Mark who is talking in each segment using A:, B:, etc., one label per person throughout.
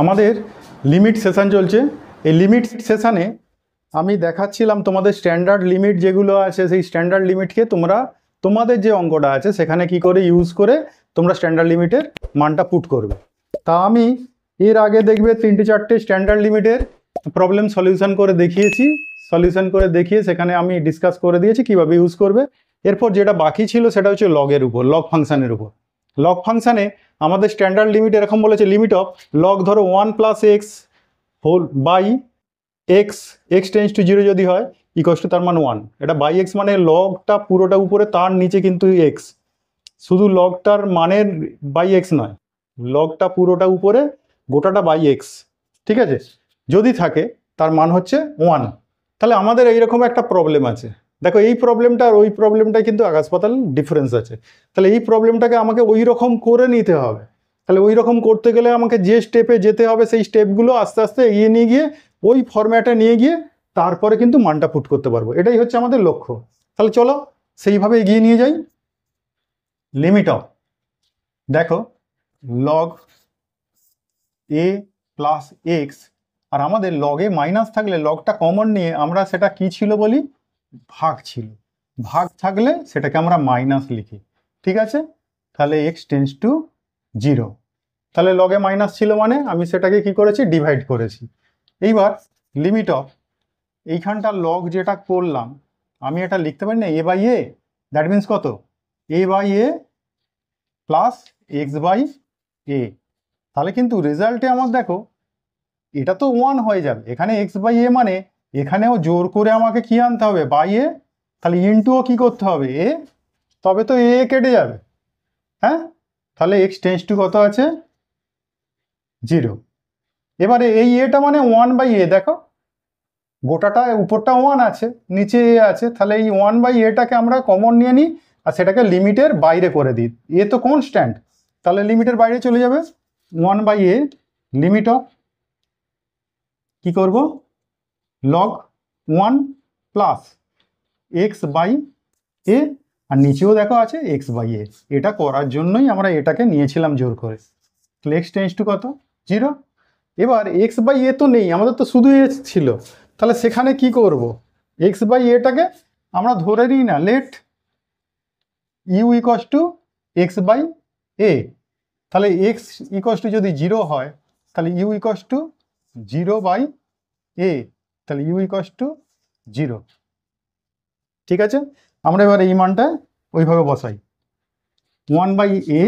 A: আমাদের limit session চলছে। এই লিমিট সেশানে আমি দেখাচ্ছিলাম তোমাদের স্ট্যান্ডার্ড লিমিট যেগুলো আছে, সেই স্ট্যান্ডার্ড লিমিটকে তোমরা তোমাদের যে অঙ্কটা আছে সেখানে কি করে ইউজ করে তোমরা স্ট্যান্ডার্ড লিমিটের মানটা পুট করবে। তা আমি এর আগে দেখবে 3-4টে স্ট্যান্ডার্ড লিমিটের প্রবলেম সলিউশন করে দেখিয়েছি, সলিউশন করে দেখিয়ে সেখানে আমি ডিসকাস করে দিয়েছি কীভাবে ইউজ করবে। এরপর যেটা বাকি ছিল সেটা হচ্ছে লগের উপর, লগ ফাংশানের উপর। লগ ফাংশানে আমাদের স্ট্যান্ডার্ড লিমিট এরকম বলেছে, লিমিট অফ লগ ধরো 1 + x whole by X, X tends to 0 যদি হয় ইকুয়ালস টু তার মান 1। এটা বাই এক্স মানে লগটা পুরোটা উপরে, তার নিচে কিন্তু এক্স, শুধু লগটার মানের বাই এক্স নয়, লগটা পুরোটা উপরে, গোটাটা বাই এক্স, ঠিক আছে। যদি থাকে তার মান হচ্ছে 1। তাহলে আমাদের এইরকম একটা প্রবলেম আছে। দেখো এই প্রবলেমটা আর ওই প্রবলেমটা কিন্তু আকাশ পাতাল ডিফারেন্স আছে। তাহলে এই প্রবলেমটাকে আমাকে ওই রকম করে নিতে হবে। তাহলে ওই রকম করতে গেলে আমাকে যে স্টেপে যেতে হবে সেই স্টেপগুলো আস্তে আস্তে এগিয়ে নিয়ে গিয়ে ওই ফরম্যাটে নিয়ে গিয়ে তারপরে কিন্তু মানটা পুট করতে পারবো। এটাই হচ্ছে আমাদের লক্ষ্য। তাহলে চলো সেইভাবে এগিয়ে নিয়ে যাই। লিমিট অফ, দেখো লগ এ প্লাস এক্স, আর আমাদের লগে মাইনাস থাকলে লগটা কমন নিয়ে আমরা সেটা কি ছিল বলি, ভাগ ছিল। ভাগ থাকলে সেটাকে আমরা মাইনাস লিখি, ঠিক আছে। তাহলে এক্স টেন্স টু 0, তাহলে লগে মাইনাস ছিল মানে আমি সেটাকে কি করেছি, ডিভাইড করেছি। এইবার লিমিট অফ এইখানটা লগ যেটা করলাম আমি এটা লিখতে পারি না, a by a, that means কত, a by a plus x by a. তাহলে কিন্তু রেজাল্টে আমার দেখো এটা তো 1 হয়ে যাবে, এখানে এক্স বাই এ মানে এখানেও জোর করে আমাকে কি আনতে হবে, বাই এ, তাহলে ইনটুও কি করতে হবে এ, তবে তো এ কেটে যাবে, হ্যাঁ। তাহলে এক্স টেন্স টু কত আছে, 0। এবারে এই এটা মানে 1/a, দেখো গোটাটা উপরটা 1 আছে, নিচে এ আছে, তাহলে এই 1/aটাকে আমরা কমন নিয়ে নিই আর সেটাকে লিমিটের বাইরে করে দিই। এ তো কনস্ট্যান্ট, তাহলে লিমিটের বাইরে চলে যাবে। 1/a লিমিট অফ কি করব, লগ 1 প্লাস এক্স বাই এ, আর নিচেও দেখো আছে এক্স বাই এ। এটা করার জন্যই আমরা এটাকে নিয়েছিলাম জোর করে। তাহলে এক্স টেন্স টু কত, 0। এবার এক্স বাই এ তো নেই, আমাদের তো শুধু এ ছিল, তাহলে সেখানে কি করব, এক্স বাই এটাকে আমরা ধরে নিই না, let u equals to x by a. তাহলে এক্স ইকুয়ালস টু যদি 0 হয় তাহলে ইউ ইকুয়ালস টু 0/a, তাহলে ইউ ইকুয়ালস টু 0, ঠিক আছে। আমরা এবার এই মানটা ওইভাবে বসাই, 1/a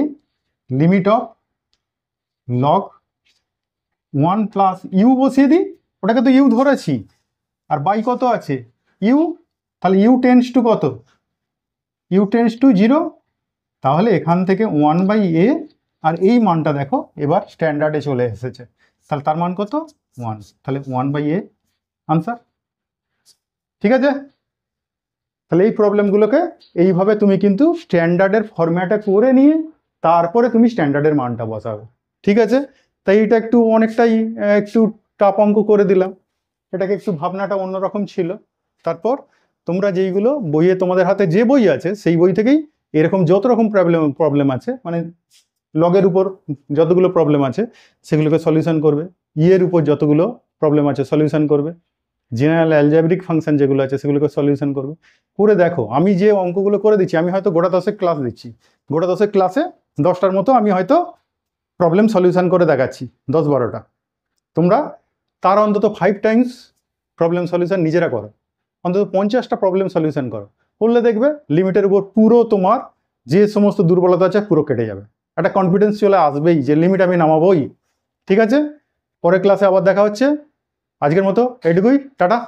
A: limit of log 1 plus U বসিয়ে দিই, ওটাকে তো ইউ ধরেছি, আর বাই কত আছে ইউ, তাহলে ইউ টেন্স টু কত, ইউ টেন্স টু 0। তাহলে এখান থেকে 1/a, আর এই মানটা দেখো এবার স্ট্যান্ডার্ডে চলে এসেছে, তাহলে তার মান কত 1, তাহলে 1/a আনসার, ঠিক আছে। তাহলে এই প্রবলেমগুলোকে এইভাবে তুমি কিন্তু স্ট্যান্ডার্ডের ফরম্যাটে করে নিয়ে তারপরে তুমি স্ট্যান্ডার্ডের মানটা বসাবে, ঠিক আছে। তাই এটা একটু অনেকটাই একটু টাফ অঙ্ক করে দিলাম, এটাকে একটু ভাবনাটা অন্যরকম ছিল। তারপর তোমরা যেইগুলো বইয়ে তোমাদের হাতে যে বই আছে সেই বই থেকেই এরকম যত রকম প্রবলেম আছে, মানে লগের উপর যতগুলো প্রবলেম আছে সেগুলোকে সলিউশন করবে, ইয়ের উপর যতগুলো প্রবলেম আছে সলিউশন করবে, জেনারেল অ্যালজেব্রিক ফাংশন যেগুলো আছে সেগুলোকে সলিউশন করবে। করে দেখো আমি যে অঙ্কগুলো করে দিচ্ছি, আমি হয়তো গোটা 10 ক্লাস দিচ্ছি, গোটা 10 ক্লাসে 10টার মতো আমি হয়তো প্রবলেম সলিউশন করে দেখাচ্ছি, 10-12টা। তোমরা তার অন্তত 5 টাইমস প্রবলেম সলিউশন নিজেরা করো, অন্তত 50টা প্রবলেম সলিউশন করো, করলে দেখবে লিমিটের উপর পুরো তোমার যে সমস্ত দুর্বলতা আছে পুরো কেটে যাবে। একটা কনফিডেন্স চলে আসবেই যে লিমিট আমি নামাবোই, ঠিক আছে। পরের ক্লাসে আবার দেখা হচ্ছে, আজকের মতো এটুকুই, টাটা।